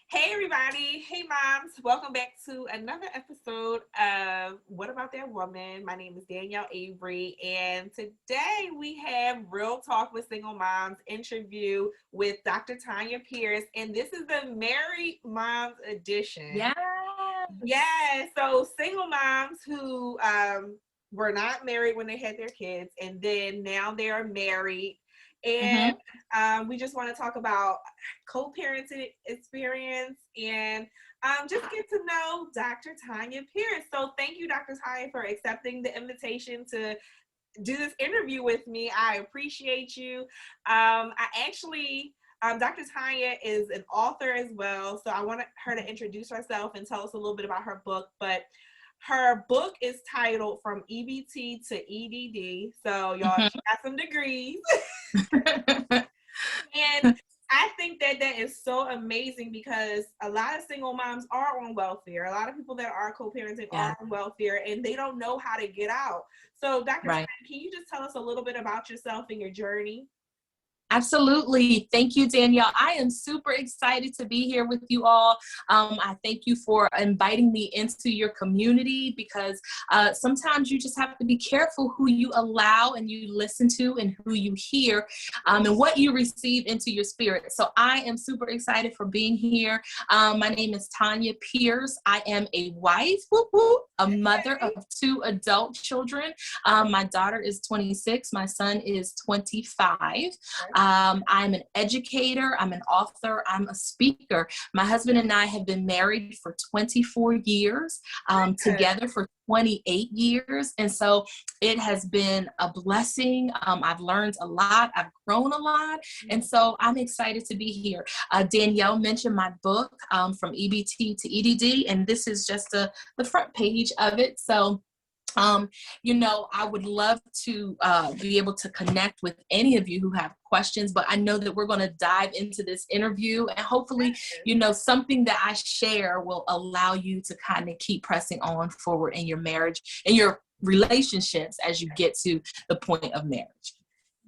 Hey everybody, hey moms, welcome back to another episode of What About That Woman? My name is Danielle Avery, and today we have Real Talk with Single Moms interview with Dr. Tonya Pierce, and this is the Married Moms edition. Yes. Yeah, so single moms who were not married when they had their kids, and then now they are married. And we just want to talk about co-parenting experience and just get to know Dr. Tonya Pierce. So thank you, Dr. Tonya, for accepting the invitation to do this interview with me. I appreciate you. Dr. Tonya is an author as well, so I want her to introduce herself and tell us a little bit about her book. But her book is titled From EBT to EDD. So y'all, she got some degrees. And I think that is so amazing because a lot of single moms are on welfare. A lot of people that are co-parenting are on welfare, and they don't know how to get out. So Dr. Tonya, can you just tell us a little bit about yourself and your journey? Absolutely. Thank you, Danielle. I am super excited to be here with you all. I thank you for inviting me into your community because sometimes you just have to be careful who you allow and you listen to and who you hear and what you receive into your spirit. So I am super excited for being here. My name is Tonya Pierce. I am a wife, a mother of 2 adult children. My daughter is 26. My son is 25. I'm an educator, I'm an author, I'm a speaker. My husband and I have been married for 24 years, together for 28 years. And so it has been a blessing. I've learned a lot. I've grown a lot. And so I'm excited to be here. Danielle mentioned my book, From EBT to EDD, and this is just the front page of it. So I would love to be able to connect with any of you who have questions, but I know that we're going to dive into this interview and hopefully, something that I share will allow you to kind of keep pressing on forward in your marriage and your relationships as you get to the point of marriage.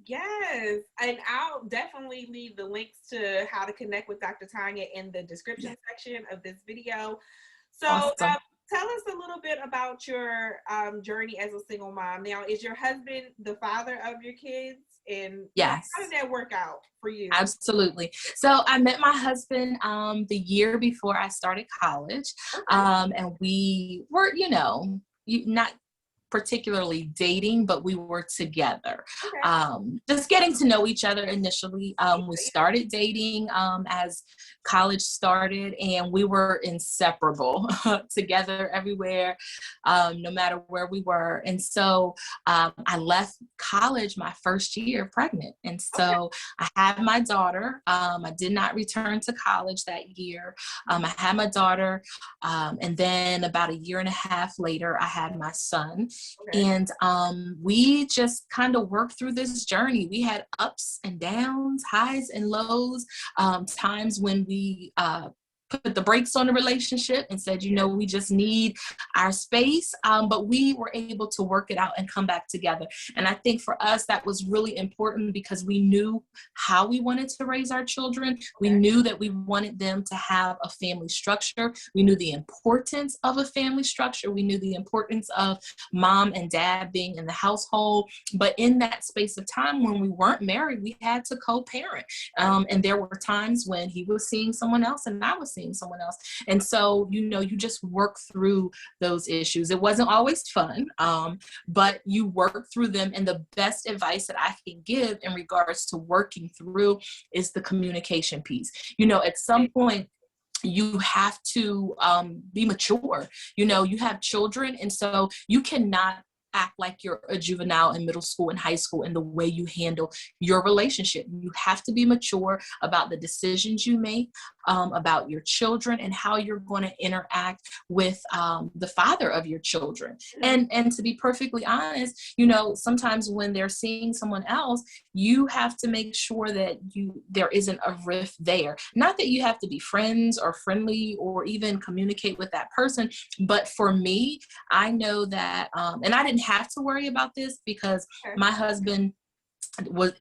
Yes, and I'll definitely leave the links to how to connect with Dr. Tonya in the description section of this video. So Awesome. Tell us a little bit about your journey as a single mom. Now, is your husband the father of your kids? And yes, how did that work out for you? Absolutely. So I met my husband the year before I started college, and we were, not particularly dating, but we were together, just getting to know each other initially. We started dating as college started, and we were inseparable together everywhere, no matter where we were. And so I left college my first year pregnant. And so I had my daughter. I did not return to college that year. I had my daughter, and then about a year and a half later, I had my son. And we just kind of worked through this journey. We had ups and downs, highs and lows, times when we put the brakes on the relationship and said, we just need our space. But we were able to work it out and come back together. And I think for us, that was really important because we knew how we wanted to raise our children. We knew that we wanted them to have a family structure. We knew the importance of a family structure. We knew the importance of mom and dad being in the household. But in that space of time when we weren't married, we had to co-parent. And there were times when he was seeing someone else and I was seeing someone else. And so, you just work through those issues. It wasn't always fun, but you work through them. And the best advice that I can give in regards to working through is the communication piece. At some point, you have to be mature. You have children, and so you cannot act like you're a juvenile in middle school and high school in the way you handle your relationship. You have to be mature about the decisions you make, about your children and how you're going to interact with the father of your children. And to be perfectly honest, sometimes when they're seeing someone else, you have to make sure that there isn't a rift there. Not that you have to be friends or friendly or even communicate with that person, but for me, I know that, and I didn't have to worry about this because my husband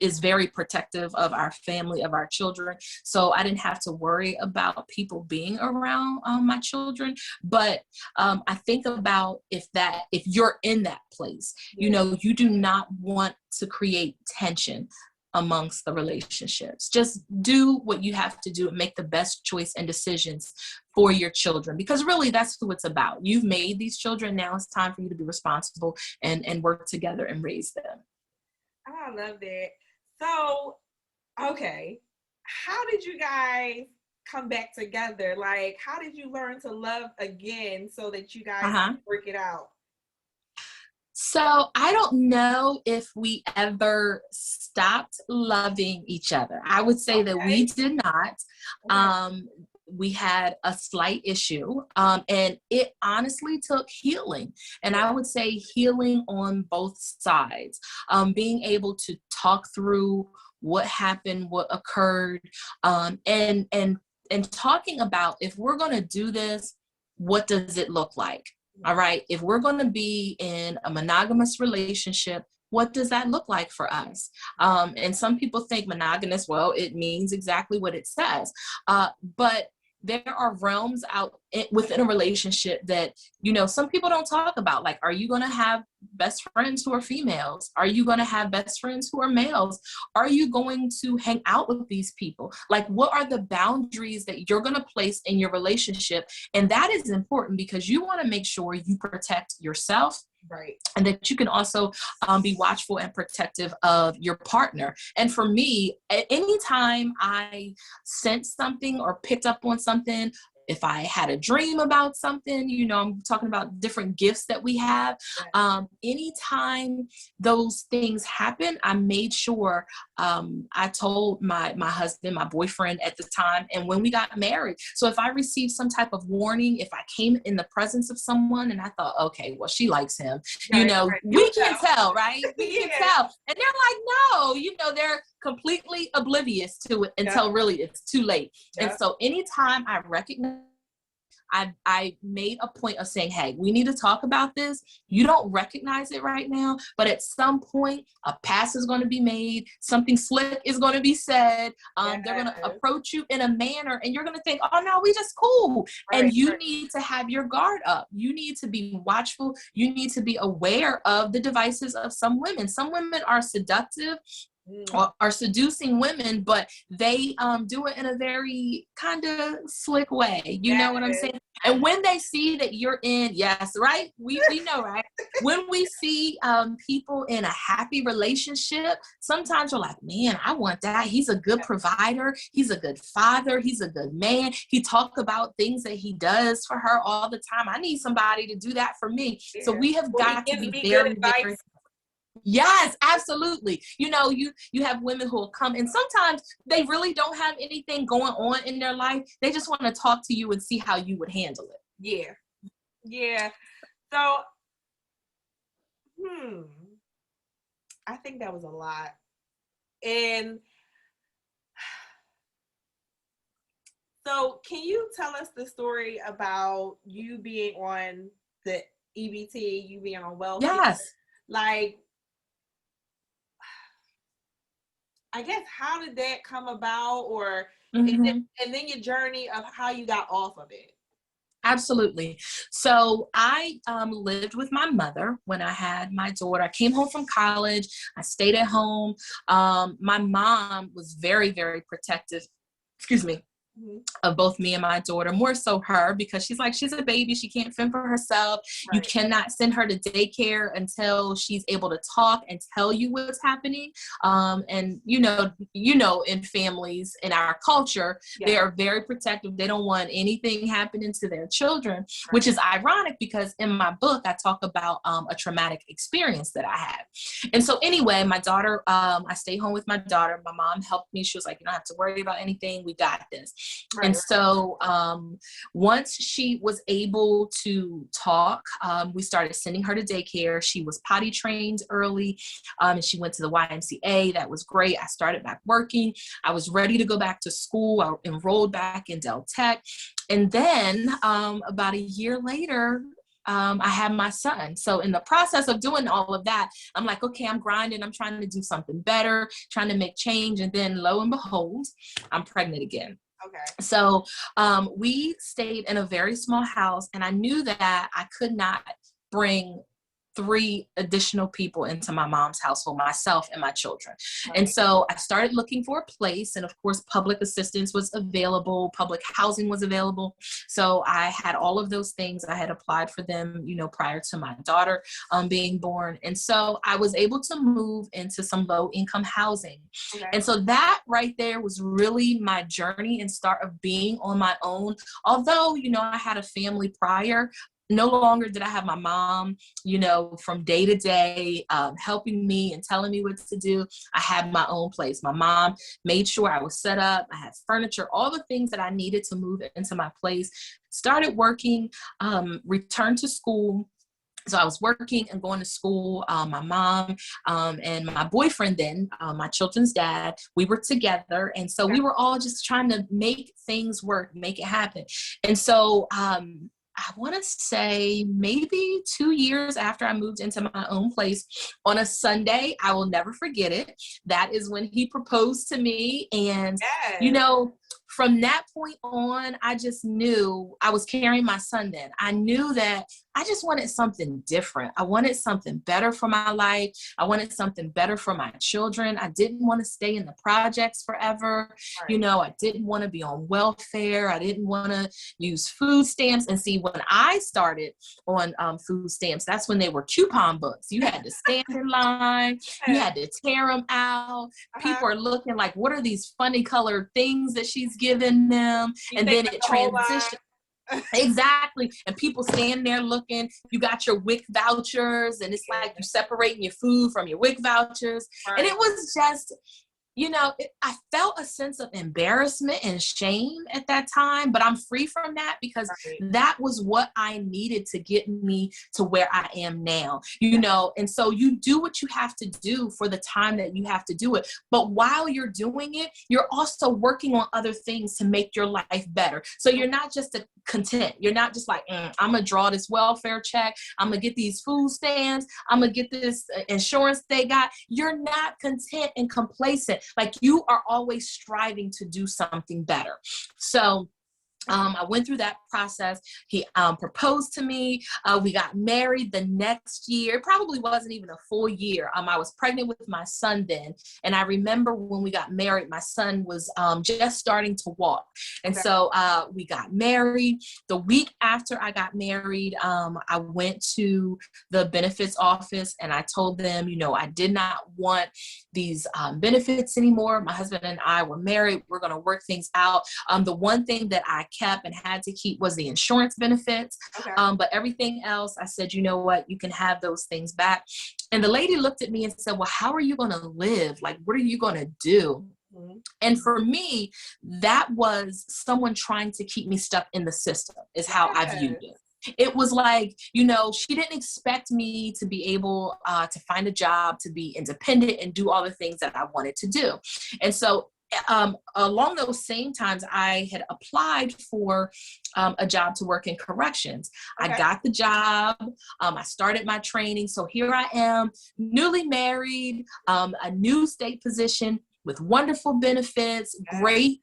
is very protective of our family, of our children. So I didn't have to worry about people being around my children. But I think about if you're in that place, you know, you do not want to create tension amongst the relationships. Just do what you have to do and make the best choice and decisions for your children, because really that's who it's about. You've made these children. Now it's time for you to be responsible and work together and raise them. I love that. So, okay, how did you guys come back together? Like, how did you learn to love again so that you guys work it out? So I don't know if we ever stopped loving each other. I would say that we did not. We had a slight issue, and it honestly took healing. And I would say healing on both sides, being able to talk through what happened, what occurred, and talking about, if we're going to do this, what does it look like? All right. If we're going to be in a monogamous relationship, what does that look like for us? And some people think monogamous, well, it means exactly what it says. But there are realms out within a relationship that, you know, some people don't talk about. Like, are you going to have best friends who are females? Are you going to have best friends who are males? Are you going to hang out with these people? Like, what are the boundaries that you're going to place in your relationship? And that is important because you want to make sure you protect yourself. Right. And that you can also be watchful and protective of your partner. And for me, at any time I sensed something or picked up on something, if I had a dream about something, you know, I'm talking about different gifts that we have. Anytime those things happen, I made sure I told my husband, my boyfriend at the time, and when we got married. So if I received some type of warning, if I came in the presence of someone and I thought, okay, well, she likes him, you know, we can tell, right? We can tell. And they're like, no, you know, they're completely oblivious to it until really it's too late. And so anytime I recognize, I made a point of saying, hey, we need to talk about this. You don't recognize it right now, but at some point a pass is going to be made. Something slick is going to be said. They're going to approach you in a manner and you're going to think, oh no, we just cool. And you need to have your guard up. You need to be watchful. You need to be aware of the devices of some women. Some women are seductive, or are seducing women, but they do it in a very kind of slick way. You know what I'm saying? And when they see that you're in, we know, right? When we see people in a happy relationship, sometimes we're like, man, I want that. He's a good provider. He's a good father. He's a good man. He talks about things that he does for her all the time. I need somebody to do that for me. So we have got to be very, very. Yes, absolutely. You know, you have women who will come, and sometimes they really don't have anything going on in their life. They just want to talk to you and see how you would handle it. Yeah. So, I think that was a lot. And so can you tell us the story about you being on the EBT, you being on welfare? Yes. Like, I guess, how did that come about, or and then your journey of how you got off of it? Absolutely. So I lived with my mother when I had my daughter. I came home from college. I stayed at home. My mom was very, very protective. Of both me and my daughter, more so her, because she's a baby. She can't fend for herself. You cannot send her to daycare until she's able to talk and tell you what's happening. And you know, in families, in our culture, they are very protective. They don't want anything happening to their children, which is ironic because in my book, I talk about a traumatic experience that I had. And so anyway, my daughter, I stayed home with my daughter. My mom helped me. She was like, you don't have to worry about anything. We got this. And so once she was able to talk, we started sending her to daycare. She was potty trained early, and she went to the YMCA. That was great. I started back working. I was ready to go back to school. I enrolled back in Del Tech. And then about a year later, I had my son. So in the process of doing all of that, I'm like, okay, I'm grinding. I'm trying to do something better, trying to make change. And then lo and behold, I'm pregnant again. Okay. So we stayed in a very small house, and I knew that I could not bring 3 additional people into my mom's household, myself and my children. Right. And so I started looking for a place, and of course, public assistance was available, public housing was available. So I had all of those things. I had applied for them, prior to my daughter being born. And so I was able to move into some low income housing. Okay. And so that right there was really my journey and start of being on my own. Although, I had a family prior, no longer did I have my mom, from day to day, helping me and telling me what to do. I had my own place. My mom made sure I was set up. I had furniture, all the things that I needed to move into my place. Started working, returned to school. So I was working and going to school. My mom and my boyfriend then, my children's dad, we were together. And so we were all just trying to make things work, make it happen. And so I want to say maybe 2 years after I moved into my own place, on a Sunday, I will never forget it. That is when he proposed to me. And, from that point on, I just knew I was carrying my son then. I knew that I just wanted something different. I wanted something better for my life. I wanted something better for my children. I didn't want to stay in the projects forever. Right. I didn't want to be on welfare. I didn't want to use food stamps. And see, when I started on food stamps, that's when they were coupon books. You had to stand in line. You had to tear them out. People are looking like, what are these funny colored things that she's giving them? And then it transitioned. Exactly. And people stand there looking. You got your WIC vouchers, and it's like you separating your food from your WIC vouchers. Right. And it was just, I felt a sense of embarrassment and shame at that time, but I'm free from that because that was what I needed to get me to where I am now, and so you do what you have to do for the time that you have to do it. But while you're doing it, you're also working on other things to make your life better. So you're not just content. You're not just like, I'm going to draw this welfare check. I'm going to get these food stamps. I'm going to get this insurance they got. You're not content and complacent. Like, you are always striving to do something better. So I went through that process. He proposed to me. We got married the next year. It probably wasn't even a full year. I was pregnant with my son then. And I remember when we got married, my son was just starting to walk. And so we got married. The week after I got married, I went to the benefits office and I told them, I did not want these benefits anymore. My husband and I were married. We're going to work things out. The one thing that I kept and had to keep was the insurance benefits. Okay. But everything else, I said, you know what, you can have those things back. And the lady looked at me and said, well, how are you going to live? Like, what are you going to do? Mm-hmm. And for me, that was someone trying to keep me stuck in the system is how I viewed it. It was like, she didn't expect me to be able to find a job, to be independent and do all the things that I wanted to do. And so along those same times, I had applied for a job to work in corrections. Okay. I got the job. I started my training. So here I am, newly married, a new state position with wonderful benefits, great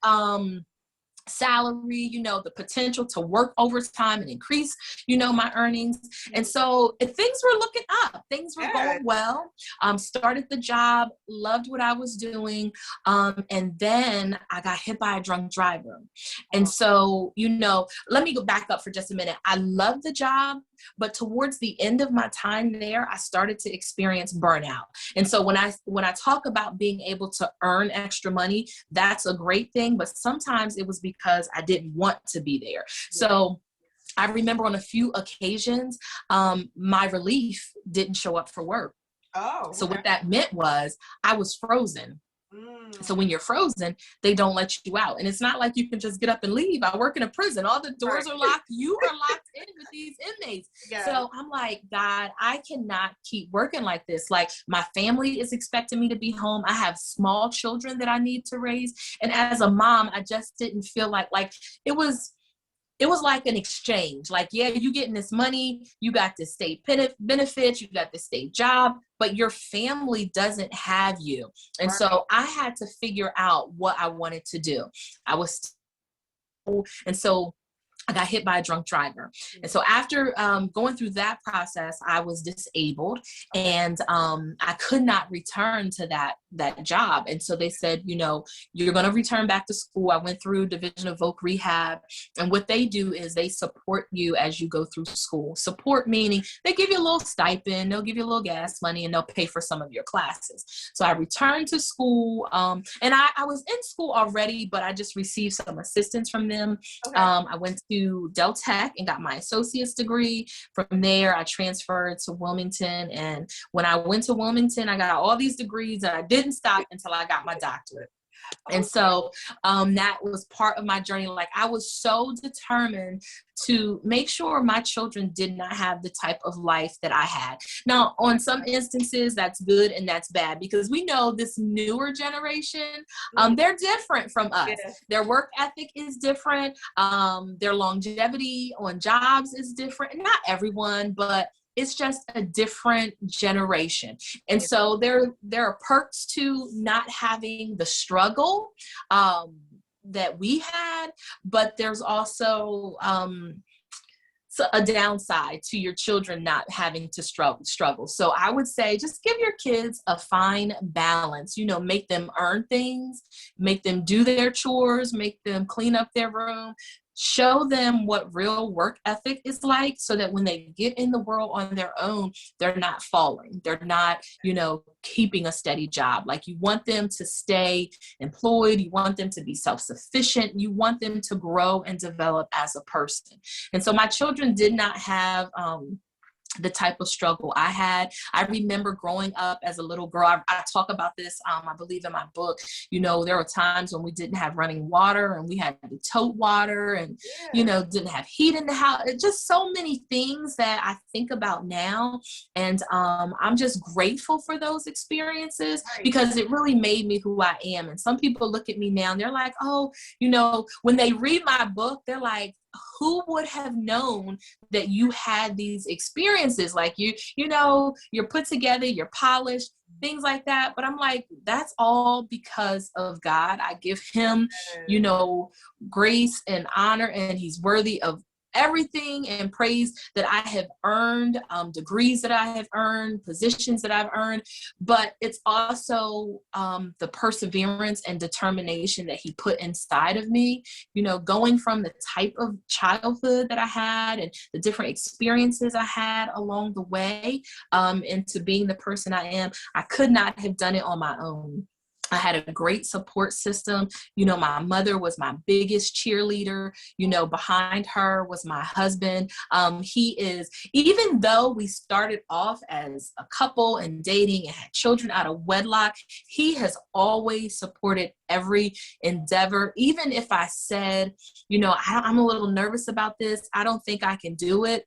salary, the potential to work overtime and increase, my earnings. And so things were looking up, things were going well. Started the job, loved what I was doing. And then I got hit by a drunk driver. And so, let me go back up for just a minute. I loved the job, but towards the end of my time there, I started to experience burnout. And so when I talk about being able to earn extra money, that's a great thing. But sometimes it was because I didn't want to be there. So I remember on a few occasions, my relief didn't show up for work. Oh, okay. So what that meant was I was frozen. So when you're frozen, they don't let you out. And it's not like you can just get up and leave. I work in a prison. All the doors are locked. You are locked in with these inmates. Yeah. So I'm like, God, I cannot keep working like this. Like, my family is expecting me to be home. I have small children that I need to raise. And as a mom, I just didn't feel like it was it was like an exchange. Like, yeah, you getting this money, you got this state benefits, you got this state job, but your family doesn't have you. And so I had to figure out what I wanted to do. And so I got hit by a drunk driver. And so after going through that process, I was disabled, and I could not return to that job. And so they said, you know, you're going to return back to school. I went through Division of Voc Rehab. And what they do is they support you as you go through school. Support meaning they give you a little stipend, they'll give you a little gas money, and they'll pay for some of your classes. So I returned to school, and I was in school already, but I just received some assistance from them. I went to Del Tech and got my associate's degree. From there, I transferred to Wilmington. And when I went to Wilmington, I got all these degrees, and I didn't stop until I got my doctorate. And so that was part of my journey. Like, I was so determined to make sure my children did not have the type of life that I had. Now, on some instances, that's good and that's bad, because we know this newer generation, they're different from us. Yeah. Their work ethic is different. Their longevity on jobs is different. Not everyone, but it's just a different generation. And so there are perks to not having the struggle that we had, but there's also a downside to your children not having to struggle. So I would say just give your kids a fine balance, you know, make them earn things, make them do their chores, make them clean up their room. Show them what real work ethic is like, so that when they get in the world on their own, they're not falling. They're not, you know, keeping a steady job. Like, you want them to stay employed. You want them to be self-sufficient. You want them to grow and develop as a person. And so my children did not have the type of struggle I had. I remember growing up as a little girl. I talk about this, I believe, in my book. You know, there were times when we didn't have running water, and we had to tote water, and, you know, didn't have heat in the house. Just so many things that I think about now. And I'm just grateful for those experiences, because it really made me who I am. And some people look at me now and they're like, oh, you know, when they read my book, they're like, who would have known that you had these experiences? Like, you know, you're put together, you're polished, things like that. But I'm like, that's all because of God. I give him, you know, grace and honor, and he's worthy of everything and praise that I have earned, degrees that I have earned, positions that I've earned. But it's also the perseverance and determination that he put inside of me, you know, going from the type of childhood that I had and the different experiences I had along the way, into being the person I am. I could not have done it on my own. I had a great support system. You know, my mother was my biggest cheerleader. You know, behind her was my husband. He is, even though we started off as a couple and dating and had children out of wedlock, he has always supported every endeavor. Even if I said, you know, I'm a little nervous about this, I don't think I can do it,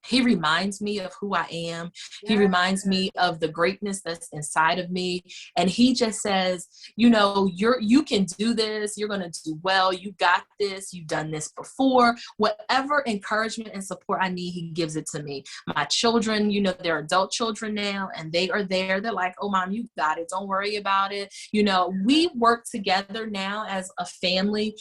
he reminds me of who I am. He reminds me of the greatness that's inside of me. And he just says, you know, you can do this. You're going to do well. You got this. You've done this before. Whatever encouragement and support I need, he gives it to me. My children, you know, they're adult children now, and they are there. They're like, oh, Mom, you got it. Don't worry about it. You know, we work together now as a family.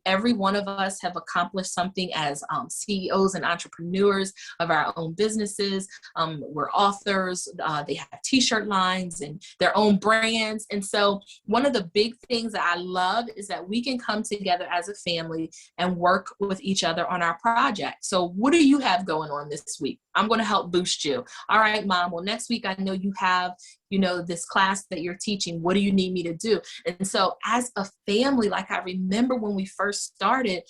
Every one of us have accomplished something as CEOs and entrepreneurs of our own businesses. We're authors. They have t-shirt lines and their own brands. And so one of the big things that I love is that we can come together as a family and work with each other on our project. So what do you have going on this week? I'm going to help boost you. All right, Mom. Well, next week, I know you have, you know, this class that you're teaching. What do you need me to do? And so as a family, like I remember when we first started,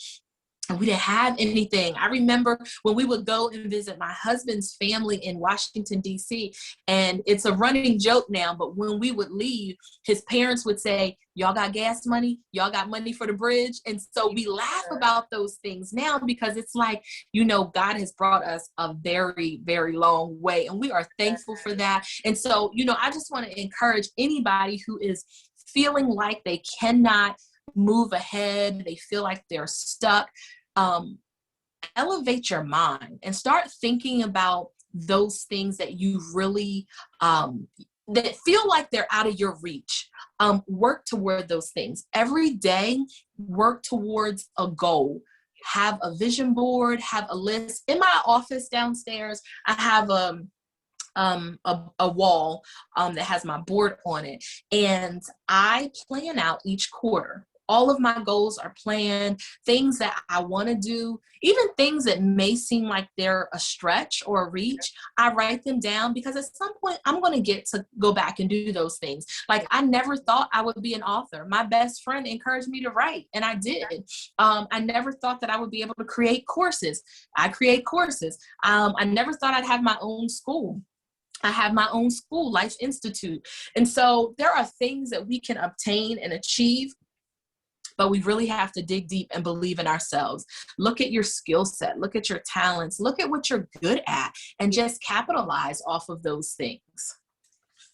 and we didn't have anything. I remember when we would go and visit my husband's family in Washington, D.C., and it's a running joke now, but when we would leave, his parents would say, y'all got gas money? Y'all got money for the bridge? And so we laugh about those things now because it's like, you know, God has brought us a very, very long way, and we are thankful for that. And so, you know, I just want to encourage anybody who is feeling like they cannot move ahead, they feel like they're stuck. elevate your mind and start thinking about those things that you really, that feel like they're out of your reach. Work toward those things. Every day, work towards a goal. Have a vision board, have a list. In my office downstairs, I have a wall that has my board on it. And I plan out each quarter. All of my goals are planned, things that I want to do, even things that may seem like they're a stretch or a reach. I write them down because at some point I'm going to get to go back and do those things. Like, I never thought I would be an author. My best friend encouraged me to write, and I did. I never thought that I would be able to create courses. I create courses. I never thought I'd have my own school. I have my own school, Life Institute. And so there are things that we can obtain and achieve, but we really have to dig deep and believe in ourselves. Look at your skill set, look at your talents, look at what you're good at, and just capitalize off of those things.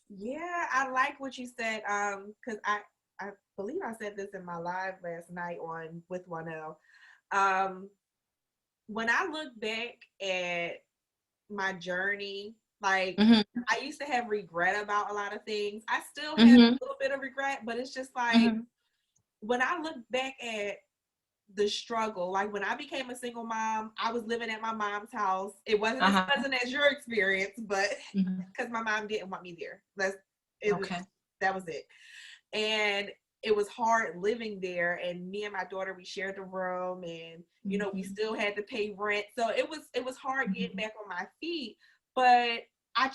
Yeah, I like what you said, because I believe I said this in my live last night on with 1L. When I look back at my journey, like, I used to have regret about a lot of things. I still have a little bit of regret, but it's just like, when I look back at the struggle, like when I became a single mom, I was living at my mom's house. It wasn't as pleasant as your experience, but because my mom didn't want me there. That was it. And it was hard living there. And me and my daughter, we shared the room, and you know, we still had to pay rent. So it was hard getting back on my feet. But I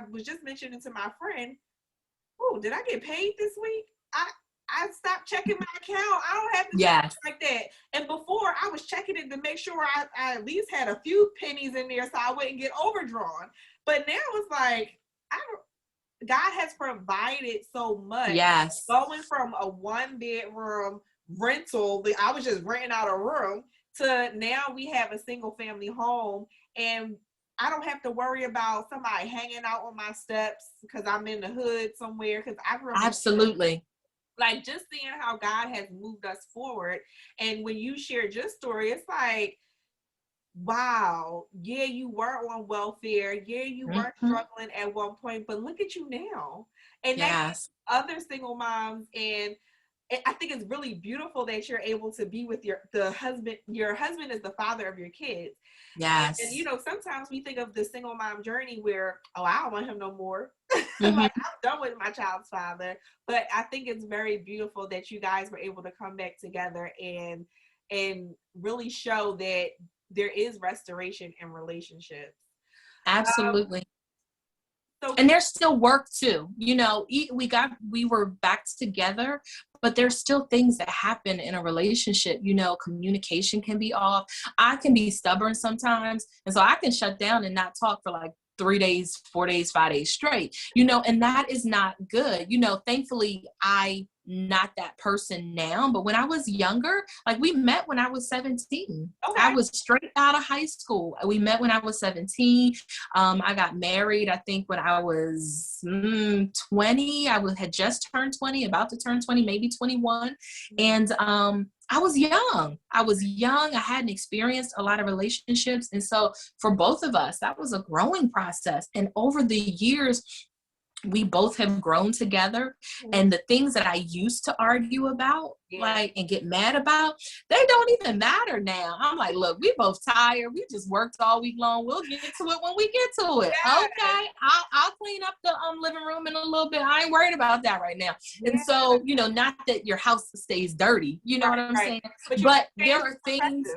was just mentioning to my friend, oh, did I get paid this week? I stopped checking my account. I don't have to check like that. And before, I was checking it to make sure I at least had a few pennies in there so I wouldn't get overdrawn. But now it's like, God has provided so much. Yes. Going from a 1-bedroom rental, I was just renting out a room, to now we have a single family home, and I don't have to worry about somebody hanging out on my steps because I'm in the hood somewhere. Because I grew up. Absolutely. Like, just seeing how God has moved us forward. And when you shared your story, it's like, wow, yeah, you were on welfare. Yeah, you were struggling at one point, but look at you now. And that's other single moms. And I think it's really beautiful that you're able to be with your husband. Your husband is the father of your kids. Yes. And you know, sometimes we think of the single mom journey where, oh, I don't want him no more. Like, I'm done with my child's father. But I think it's very beautiful that you guys were able to come back together and really show that there is restoration in relationships. Absolutely. And there's still work too. You know, we were back together, but there's still things that happen in a relationship. You know, communication can be off. I can be stubborn sometimes. And so I can shut down and not talk for like 3 days, 4 days, 5 days straight, you know, and that is not good. You know, thankfully I'm not that person now, but when I was younger, like, we met when I was 17. Okay. I was straight out of high school. We met when I was 17. I got married, I think, when I was 20. Had just turned 20, about to turn 20, maybe 21. And I was young. I hadn't experienced a lot of relationships. And so for both of us, that was a growing process. And over the years, we both have grown together, and the things that I used to argue about, like, and get mad about, they don't even matter now. I'm like, look, we both tired. We just worked all week long. We'll get to it when we get to it. Yes. Okay. I'll clean up the living room in a little bit. I ain't worried about that right now. And so, you know, not that your house stays dirty, you know what I'm saying? But there are things.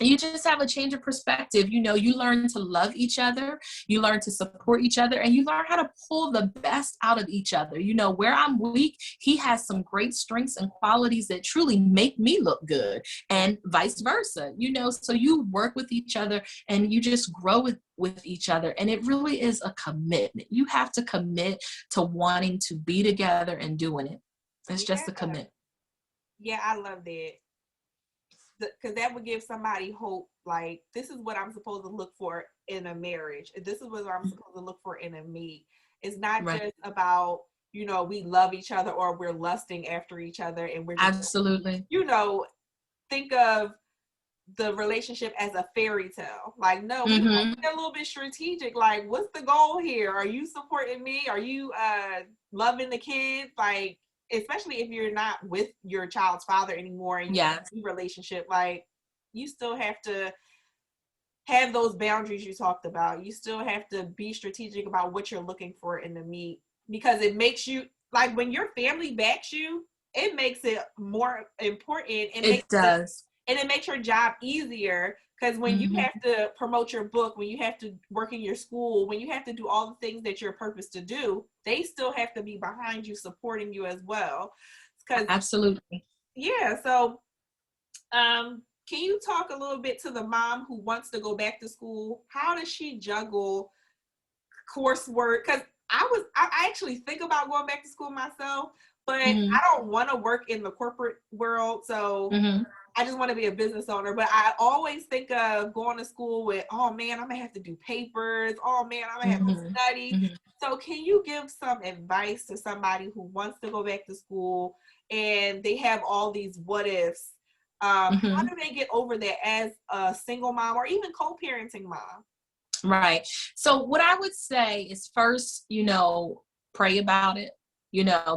You just have a change of perspective. You know, you learn to love each other, you learn to support each other, and you learn how to pull the best out of each other. You know, where I'm weak, he has some great strengths and qualities that truly make me look good, and vice versa. You know, so you work with each other and you just grow with each other. And it really is a commitment. You have to commit to wanting to be together and doing it. It's just a commitment. Yeah, I love that. Because that would give somebody hope, like, this is what I'm supposed to look for in a marriage. This is what I'm supposed to look for in a mate. It's not just about, you know, we love each other or we're lusting after each other and we're just, absolutely, you know, think of the relationship as a fairy tale. Like, no, we want to get a little bit strategic. Like, what's the goal here? Are you supporting me? Are you loving the kids? Like, especially if you're not with your child's father anymore and you're in a new relationship, like, you still have to have those boundaries you talked about. You still have to be strategic about what you're looking for in the meet, because it makes you, like, when your family backs you, it makes it more important, and it makes your job easier, because when you have to promote your book, when you have to work in your school, when you have to do all the things that you're purposed to do, they still have to be behind you, supporting you as well. Absolutely. Yeah. So can you talk a little bit to the mom who wants to go back to school? How does she juggle coursework? Because I actually think about going back to school myself, but I don't want to work in the corporate world. So I just want to be a business owner. But I always think of going to school with, oh man, I'm gonna have to do papers. Oh man, I'm gonna have to study. So can you give some advice to somebody who wants to go back to school and they have all these what ifs? How do they get over that as a single mom or even co-parenting mom? Right. So what I would say is, first, pray about it,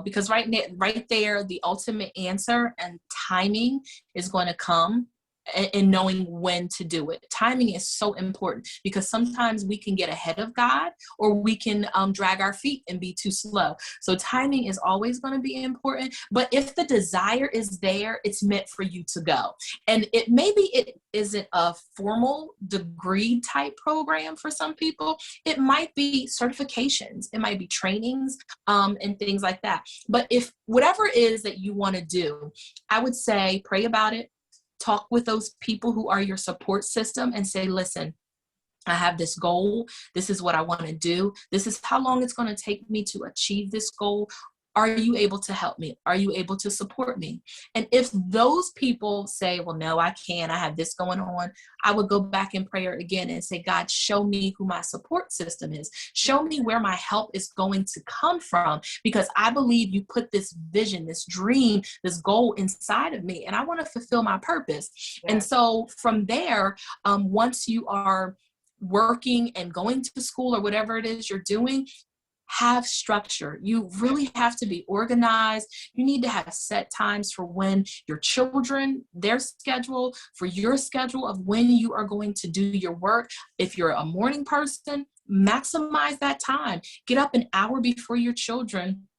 because right there, the ultimate answer and timing is going to come, and knowing when to do it. Timing is so important, because sometimes we can get ahead of God, or we can drag our feet and be too slow. So timing is always going to be important. But if the desire is there, it's meant for you to go. And it isn't a formal degree type program for some people. It might be certifications, it might be trainings, and things like that. But if whatever it is that you want to do, I would say pray about it. Talk with those people who are your support system and say, listen, I have this goal. This is what I want to do. This is how long it's going to take me to achieve this goal. Are you able to help me? Are you able to support me? And if those people say, well, no, I can't, I have this going on, I would go back in prayer again and say, God, show me who my support system is. Show me where my help is going to come from, because I believe you put this vision, this dream, this goal inside of me, and I want to fulfill my purpose. Yeah. And so from there, once you are working and going to school or whatever it is you're doing, have structure. You really have to be organized. You need to have set times for when your children, their schedule, for your schedule of when you are going to do your work. If you're a morning person, maximize that time. Get up an hour before your children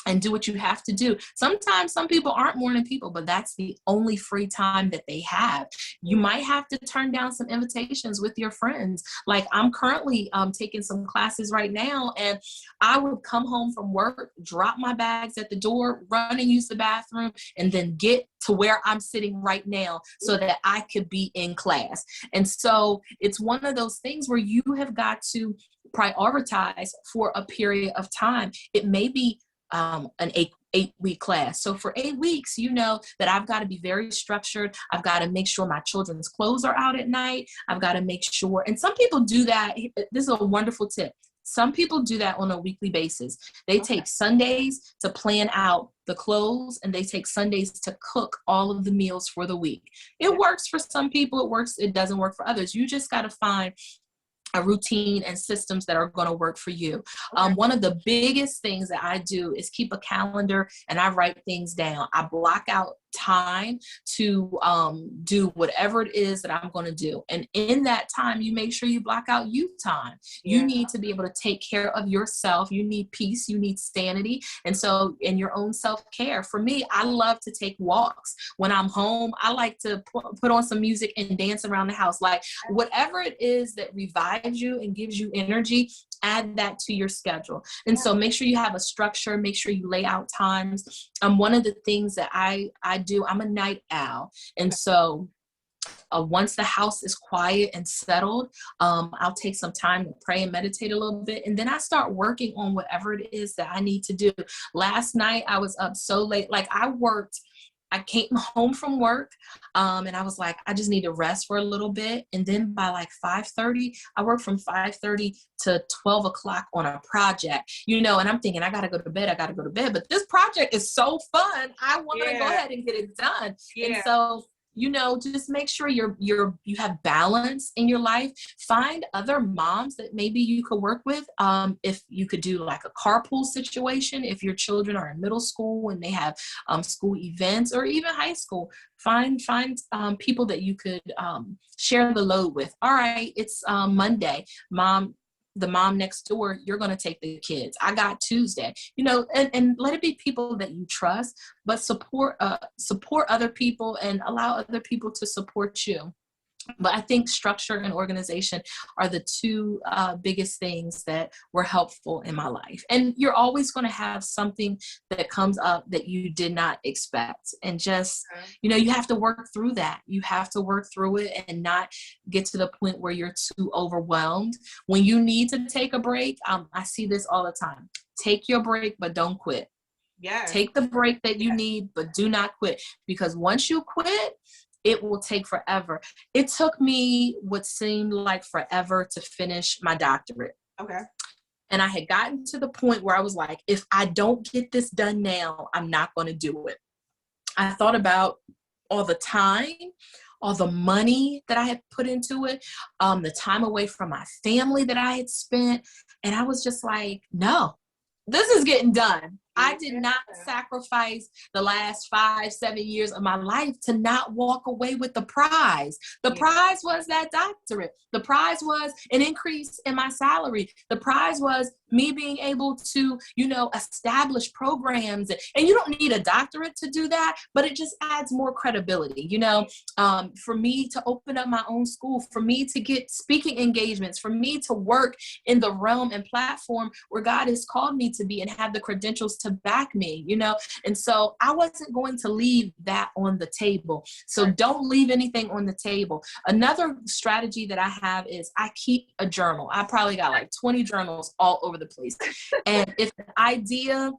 and do what you have to do. Sometimes some people aren't morning people, but that's the only free time that they have. You might have to turn down some invitations with your friends. Like, I'm currently taking some classes right now, and I would come home from work, drop my bags at the door, run and use the bathroom, and then get to where I'm sitting right now so that I could be in class. And so it's one of those things where you have got to prioritize for a period of time. It may be an 8-week class. So for 8 weeks, you know that I've got to be very structured. I've got to make sure my children's clothes are out at night. I've got to make sure, and some people do that. This is a wonderful tip. Some people do that on a weekly basis. They take Sundays to plan out the clothes, and they take Sundays to cook all of the meals for the week. It works for some people. It doesn't work for others. You just got to find a routine and systems that are going to work for you. One of the biggest things that I do is keep a calendar, and I write things down. I block out time to do whatever it is that I'm going to do. And in that time, you make sure you block out you time. You need to be able to take care of yourself. You need peace. You need sanity. And so in your own self-care. For me, I love to take walks. When I'm home, I like to put on some music and dance around the house. Like, whatever it is that revives you and gives you energy, add that to your schedule. And so make sure you have a structure, make sure you lay out times. One of the things that I do, I'm a night owl. And so once the house is quiet and settled, I'll take some time to pray and meditate a little bit. And then I start working on whatever it is that I need to do. Last night, I was up so late. Like, I came home from work, and I was like, I just need to rest for a little bit. And then by like 5:30, I worked from 5:30 to 12 o'clock on a project, and I'm thinking, I got to go to bed. But this project is so fun. I want to go ahead and get it done. And so just make sure you have balance in your life. Find other moms that maybe you could work with. If you could do like a carpool situation, if your children are in middle school and they have school events, or even high school, find people that you could share the load with. All right, it's Monday, the mom next door, you're going to take the kids. I got Tuesday, and let it be people that you trust, but support other people and allow other people to support you. But I think structure and organization are the two biggest things that were helpful in my life. And you're always going to have something that comes up that you did not expect. And just, you have to work through that. You have to work through it and not get to the point where you're too overwhelmed. When you need to take a break, I see this all the time. Take your break, but don't quit. Yeah. Take the break that you need, but do not quit. Because once you quit, it will take forever. It took me what seemed like forever to finish my doctorate. Okay. And I had gotten to the point where I was like, if I don't get this done now, I'm not going to do it. I thought about all the time, all the money that I had put into it, the time away from my family that I had spent. And I was just like, no, this is getting done. I did not sacrifice the last 5-7 years of my life to not walk away with the prize. The prize was that doctorate. The prize was an increase in my salary. The prize was me being able to, establish programs. And you don't need a doctorate to do that, but it just adds more credibility, for me to open up my own school, for me to get speaking engagements, for me to work in the realm and platform where God has called me to be and have the credentials to back me, and so I wasn't going to leave that on the table. So don't leave anything on the table. Another strategy that I have is I keep a journal. I probably got like 20 journals all over the place. And if an idea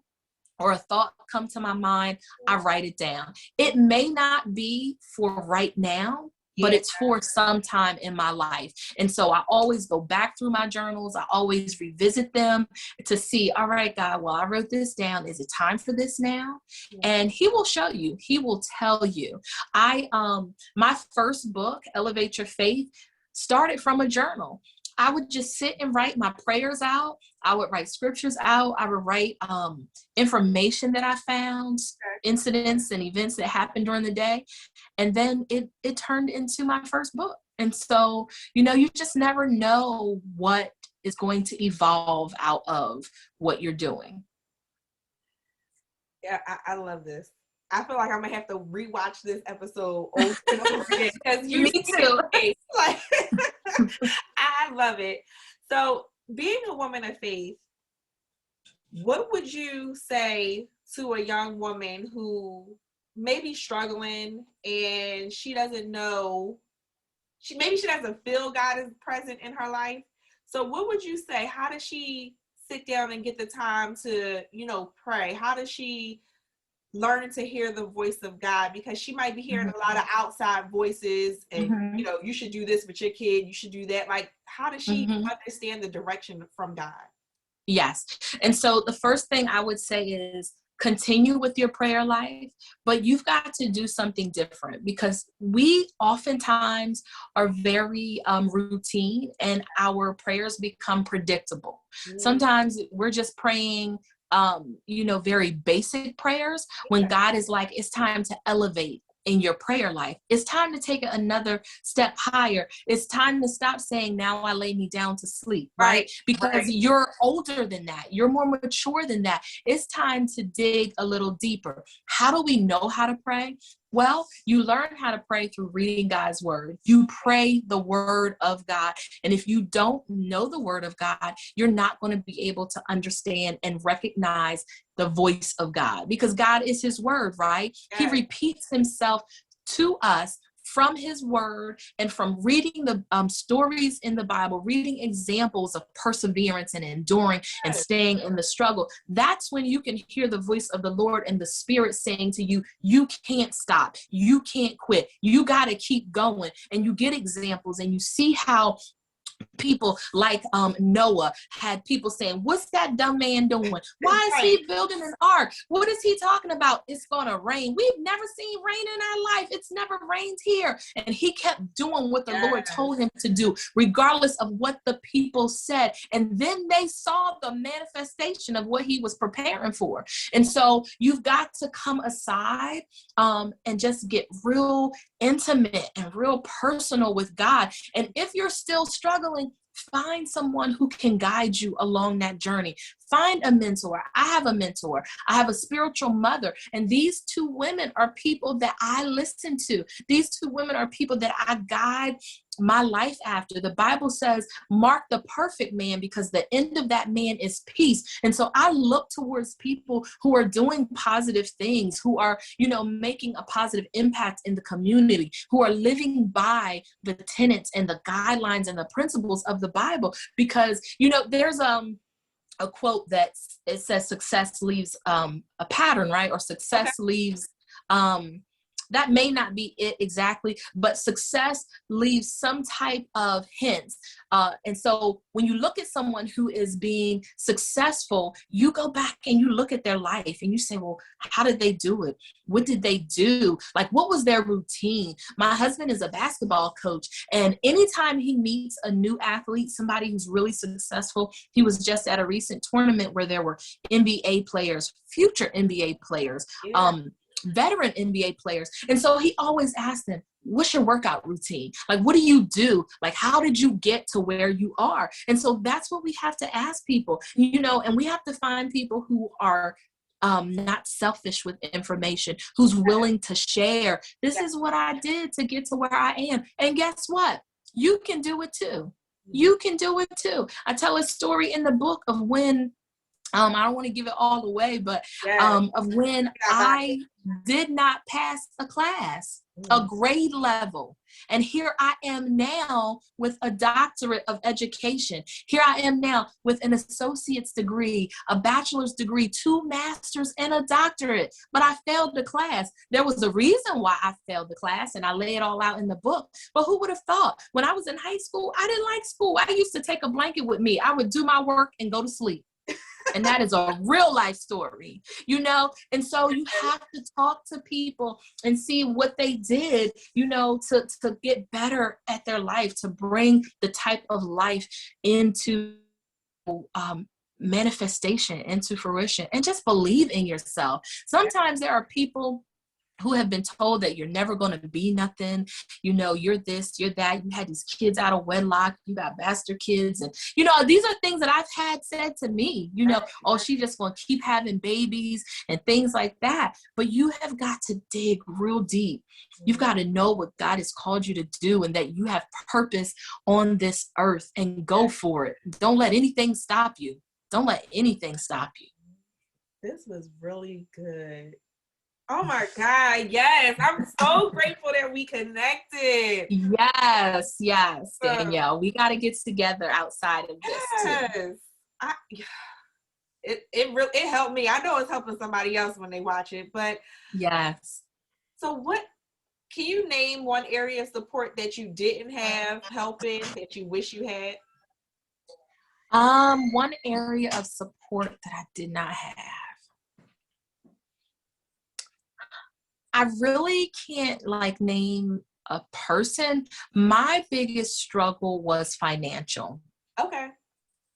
or a thought come to my mind, I write it down. It may not be for right now, but it's for some time in my life. And so I always go back through my journals. I always revisit them to see, all right, God, well, I wrote this down. Is it time for this now? And he will show you. He will tell you. My first book, Elevate Your Faith, started from a journal. I would just sit and write my prayers out. I would write scriptures out. I would write information that I found, incidents and events that happened during the day. And then it turned into my first book. And so, you just never know what is going to evolve out of what you're doing. Yeah, I love this. I feel like I'm gonna have to rewatch this episode over and over again because you Me too. Like, I love it. So, being a woman of faith, what would you say to a young woman who may be struggling and she doesn't know, she doesn't feel God is present in her life? So, what would you say? How does she sit down and get the time to, pray? How does she learn to hear the voice of God? Because she might be hearing a lot of outside voices and, you should do this with your kid, you should do that. Like, how does she understand the direction from God? Yes. And so the first thing I would say is continue with your prayer life, but you've got to do something different because we oftentimes are very routine and our prayers become predictable. Sometimes we're just praying very basic prayers when God is like, it's time to elevate in your prayer life. It's time to take it another step higher. It's time to stop saying, now I lay me down to sleep, right? Because you're older than that. You're more mature than that. It's time to dig a little deeper. How do we know how to pray? Well, you learn how to pray through reading God's word. You pray the word of God. And if you don't know the word of God, you're not going to be able to understand and recognize the voice of God because God is his word, right? Yes. He repeats himself to us from his word and from reading the stories in the Bible, reading examples of perseverance and enduring and staying in the struggle. That's when you can hear the voice of the Lord and the Spirit saying to you, you can't stop. You can't quit. You got to keep going. And you get examples and you see how People like Noah had people saying, what's that dumb man doing? Why is he building an ark? What is he talking about? It's going to rain. We've never seen rain in our life. It's never rained here. And he kept doing what the Lord told him to do, regardless of what the people said. And then they saw the manifestation of what he was preparing for. And so you've got to come aside and just get real intimate and real personal with God. And if you're still struggling, find someone who can guide you along that journey. Find a mentor. I have a mentor. I have a spiritual mother. And these two women are people that I listen to. These two women are people that I guide my life after. The Bible says, mark the perfect man, because the end of that man is peace. And so I look towards people who are doing positive things, who are, making a positive impact in the community, who are living by the tenets and the guidelines and the principles of the Bible. Because, there's a quote that it says success leaves a pattern, right? Or success leaves, that may not be it exactly, but success leaves some type of hints. And so when you look at someone who is being successful, you go back and you look at their life and you say, well, how did they do it? What did they do? Like, what was their routine? My husband is a basketball coach, and anytime he meets a new athlete, somebody who's really successful, he was just at a recent tournament where there were NBA players, future NBA players, veteran NBA players. And so he always asked them, what's your workout routine? Like, what do you do? Like, how did you get to where you are? And so that's what we have to ask people, and we have to find people who are not selfish with information, who's willing to share. This is what I did to get to where I am. And guess what? You can do it too. You can do it too. I tell a story in the book of when I don't want to give it all away, but of when I did not pass a class, a grade level. And here I am now with a doctorate of education. Here I am now with an associate's degree, a bachelor's degree, 2 masters, and a doctorate. But I failed the class. There was a reason why I failed the class, and I lay it all out in the book. But who would have thought? When I was in high school, I didn't like school. I used to take a blanket with me. I would do my work and go to sleep. And that is a real life story, and so you have to talk to people and see what they did, to get better at their life, to bring the type of life into manifestation, into fruition, and just believe in yourself. Sometimes there are people who have been told that you're never going to be nothing, you're this, you're that, you had these kids out of wedlock, you got bastard kids. And, these are things that I've had said to me, oh, she's just going to keep having babies and things like that. But you have got to dig real deep. You've got to know what God has called you to do, and that you have purpose on this earth, and go for it. Don't let anything stop you. Don't let anything stop you. This was really good. Oh my God, yes. I'm so grateful that we connected. Yes, Danielle. We got to get together outside of this too. It helped me. I know it's helping somebody else when they watch it, but yes. So can you name one area of support that you didn't have helping that you wish you had? One area of support that I did not have. I really can't name a person. My biggest struggle was financial. Okay.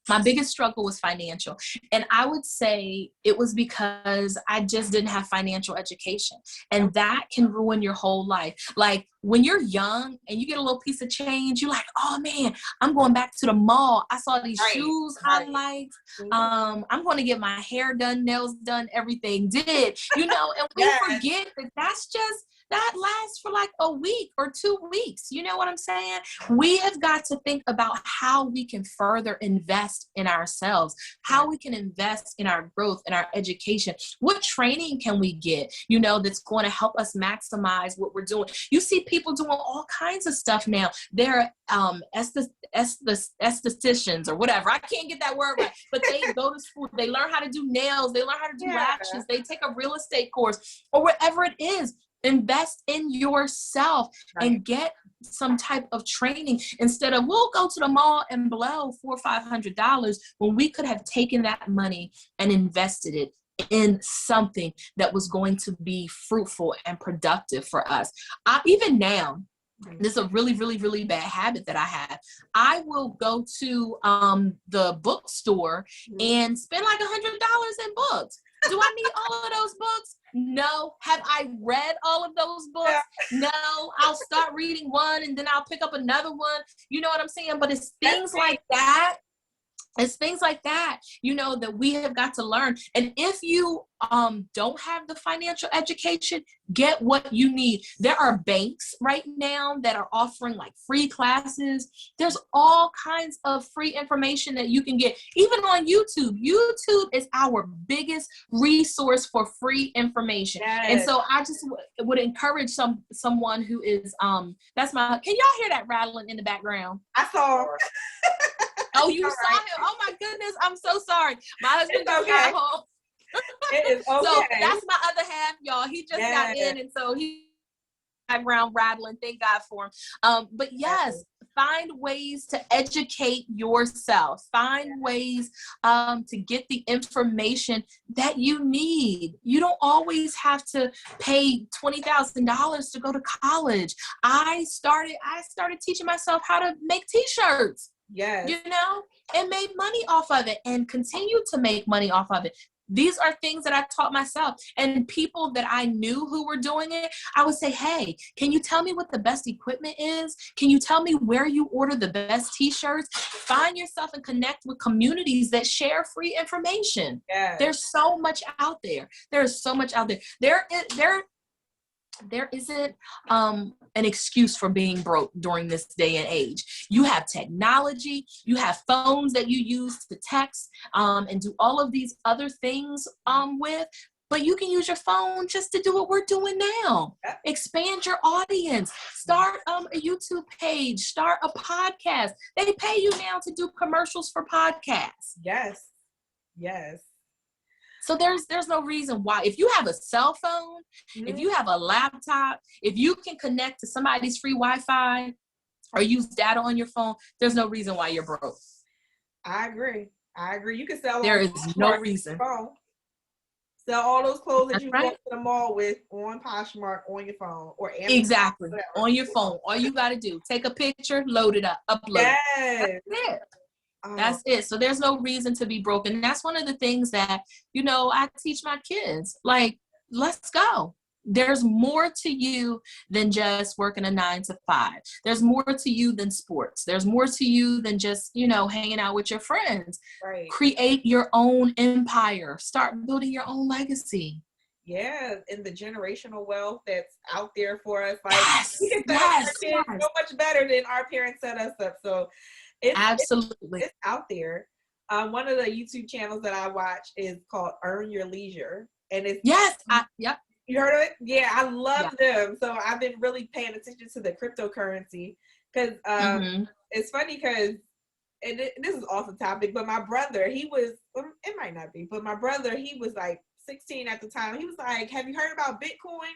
My biggest struggle was financial. And I would say it was because I just didn't have financial education. And that can ruin your whole life. Like when you're young and you get a little piece of change, you're like, oh man, I'm going back to the mall. I saw these shoes I liked. I'm going to get my hair done, nails done, everything did, and we forget that lasts for a week or 2 weeks. You know what I'm saying? We have got to think about how we can further invest in ourselves, how we can invest in our growth and our education. What training can we get, that's going to help us maximize what we're doing? You see people doing all kinds of stuff now. They're estheticians or whatever. I can't get that word right, but they go to school. They learn how to do nails. They learn how to do lashes. They take a real estate course or whatever it is. Invest in yourself and get some type of training instead of we'll go to the mall and blow $400 or $500 when we could have taken that money and invested it in something that was going to be fruitful and productive for us. Even now, this is a really, really, really bad habit that I have. I will go to the bookstore and spend like $100 in books. Do I need all of those books? No. Have I read all of those books? No. I'll start reading one and then I'll pick up another one. You know what I'm saying? But it's things like that. It's things like that, you know, that we have got to learn. And if you don't have the financial education, get what you need. There are banks right now that are offering like free classes. There's all kinds of free information that you can get, even on YouTube. YouTube is our biggest resource for free information. Yes. And so I just would encourage someone who is, that's my, can y'all hear that rattling in the background? I saw. Oh, you saw him? Oh my goodness! I'm so sorry. My husband just got home. It is okay. So that's my other half, y'all. He just got in, and so he background rattling. Thank God for him. But yes, find ways to educate yourself. Find ways to get the information that you need. You don't always have to pay $20,000 to go to college. I started teaching myself how to make t-shirts. Yes. You know, and made money off of it and continue to make money off of it. These are things that I taught myself, and people that I knew who were doing it, I would say, hey, can you tell me what the best equipment is? Can you tell me where you order the best t-shirts? Find yourself and connect with communities that share free information. Yes. There's so much out there. There's so much out there. There isn't an excuse for being broke during this day and age. You have technology, you have phones that you use to text and do all of these other things with, but you can use your phone just to do what we're doing now. Expand your audience, start a YouTube page, start a podcast. They pay you now to do commercials for podcasts. Yes. Yes. So there's no reason why. If you have a cell phone, if you have a laptop, if you can connect to somebody's free Wi-Fi or use data on your phone, there's no reason why you're broke. I agree. You can sell. There is no reason. Sell all those clothes that you go to the mall with on Poshmark on your phone or Amazon. Exactly. On your phone. All you got to do, take a picture, load it up, upload it. That's it. That's it. So there's no reason to be broken. That's one of the things that, you know, I teach my kids, like, let's go. There's more to you than just working a 9 to 5. There's more to you than sports. There's more to you than just, you know, hanging out with your friends. Right. Create your own empire. Start building your own legacy. Yeah, and the generational wealth that's out there for us. Like, we can set yes, up our kids so much better than our parents set us up. So absolutely, it's out there. One of the YouTube channels that I watch is called Earn Your Leisure, and it's yep. You heard of it? Yeah, I love them. So I've been really paying attention to the cryptocurrency because it's funny because, and this is off the topic, but my brother, he was, it might not be, but my brother, he was like 16 at the time. He was like, have you heard about Bitcoin?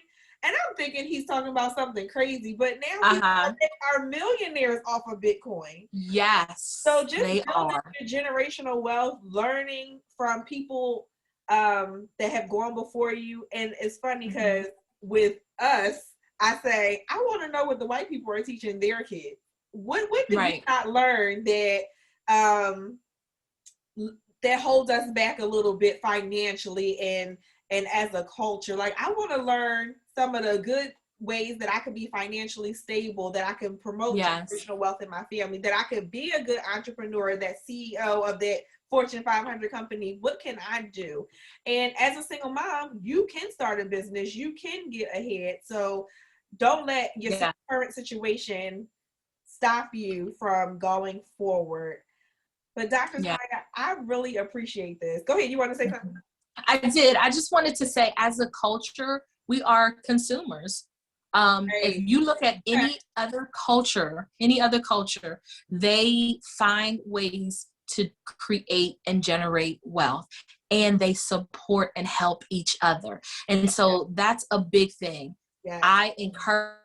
And I'm thinking he's talking about something crazy, but now people are millionaires off of Bitcoin. Yes. So just building your generational wealth, learning from people that have gone before you. And it's funny because with us, I say, I want to know what the white people are teaching their kids. What did we not learn that that holds us back a little bit financially and as a culture? Like, I want to learn some of the good ways that I could be financially stable, that I can promote generational wealth in my family, that I could be a good entrepreneur, that CEO of that Fortune 500 company. What can I do? And as a single mom, you can start a business, you can get ahead. So don't let your current situation stop you from going forward. But Dr. Xenia, I really appreciate this. Go ahead. You want to say something? I did. I just wanted to say, as a culture, we are consumers. If you look at any other culture, they find ways to create and generate wealth, and they support and help each other. And so that's a big thing. I encourage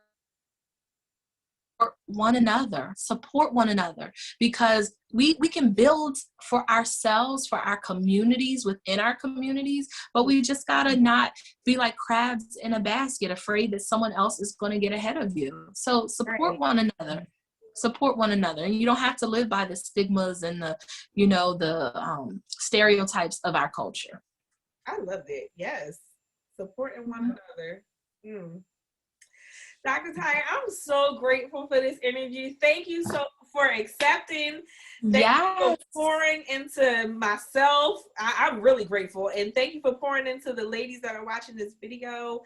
one another, support one another, because we can build for ourselves, for our communities, within our communities, but we just gotta not be like crabs in a basket, afraid that someone else is going to get ahead of you. So support one another. Support one another. And you don't have to live by the stigmas and the, the stereotypes of our culture. I love it. Yes. Supporting one another. Dr. Tonya, I'm so grateful for this energy. Thank you so for accepting. Thank you for pouring into myself. I'm really grateful. And thank you for pouring into the ladies that are watching this video.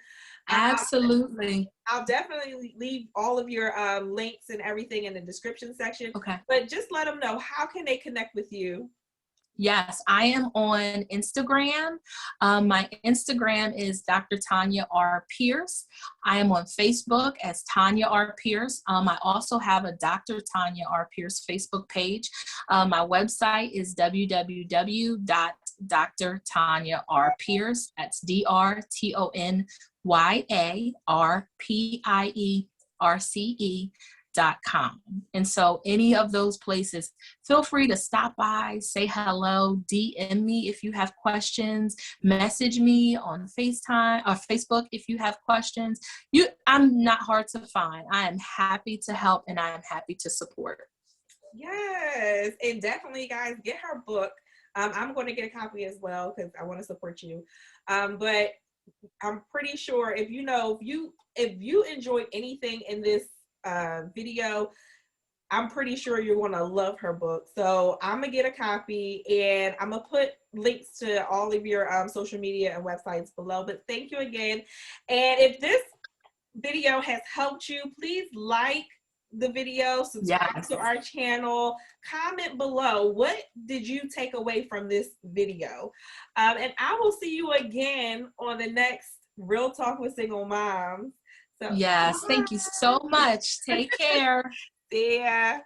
Absolutely. I'll definitely leave all of your links and everything in the description section. Okay. But just let them know, how can they connect with you? Yes, I am on Instagram. My Instagram is Dr. Tonya R. Pierce. I am on Facebook as Tonya R. Pierce. I also have a Dr. Tonya R. Pierce Facebook page. My website is www.drtonyapierce. That's DrTonyapierce.com. And so any of those places, feel free to stop by, say hello, DM me if you have questions, message me on FaceTime or Facebook if you have questions. I'm not hard to find. I am happy to help and I am happy to support. Yes, and definitely, guys, get her book. I'm going to get a copy as well because I want to support you. But I'm pretty sure if you enjoyed anything in this video, I'm pretty sure you're going to love her book. So I'm going to get a copy and I'm going to put links to all of your social media and websites below. But thank you again. And if this video has helped you, please like the video, subscribe to our channel, comment below, what did you take away from this video? And I will see you again on the next Real Talk with Single Moms. So, yes, thank you so much. Take care. See ya.